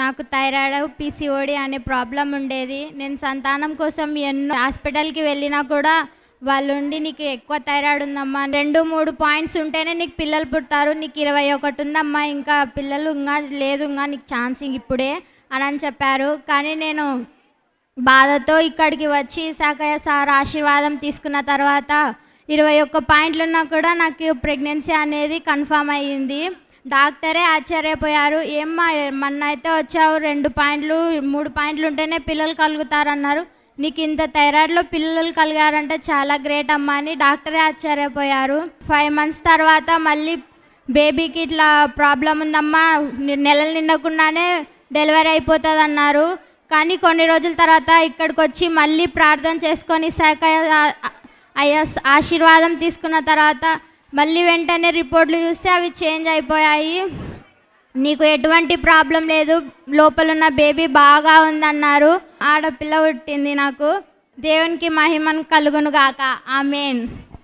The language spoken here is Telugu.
నాకు థైరాయిడ్ పీసీఓడి అనే ప్రాబ్లం ఉండేది. నేను సంతానం కోసం ఎన్నో హాస్పిటల్కి వెళ్ళినా కూడా వాళ్ళుండి నీకు ఎక్కువ థైరాయిడ్ ఉందమ్మా, 2-3 పాయింట్స్ ఉంటేనే నీకు పిల్లలు పుడతారు, నీకు 21 ఉందమ్మా, ఇంకా పిల్లలు ఇంకా లేదు, ఇంకా నీకు ఛాన్స్ ఇప్పుడే అని చెప్పారు. కానీ నేను బాధతో ఇక్కడికి వచ్చి సాకయ్య సార్ ఆశీర్వాదం తీసుకున్న తర్వాత 21 పాయింట్లు ఉన్నా కూడా నాకు ప్రెగ్నెన్సీ అనేది కన్ఫామ్ అయ్యింది. డాక్టరే ఆశ్చర్యపోయారు, ఏమ్మా మొన్న అయితే వచ్చావు 2 పాయింట్లు 3 పాయింట్లు ఉంటేనే పిల్లలు కలుగుతారన్నారు, నీకు ఇంత థైరాయిడ్లో పిల్లలు కలిగారంటే చాలా గ్రేట్ అమ్మా అని డాక్టరే ఆశ్చర్యపోయారు. 5 months తర్వాత మళ్ళీ బేబీకి ఇట్లా ప్రాబ్లం ఉందమ్మా, నెలలు నిండకుండానే డెలివరీ అయిపోతుంది అన్నారు. కానీ కొన్ని రోజుల తర్వాత ఇక్కడికి వచ్చి మళ్ళీ ప్రార్థన చేసుకొని సాకయ్య ఆశీర్వాదం తీసుకున్న తర్వాత మళ్ళీ వెంటనే రిపోర్ట్లు చూస్తే అవి చేంజ్ అయిపోయాయి. నీకు ఎటువంటి ప్రాబ్లం లేదు, లోపల ఉన్న బేబీ బాగా ఉందన్నారు. ఆడపిల్ల పుట్టింది నాకు. దేవునికి మహిమను కలుగును గాక. ఆమేన్.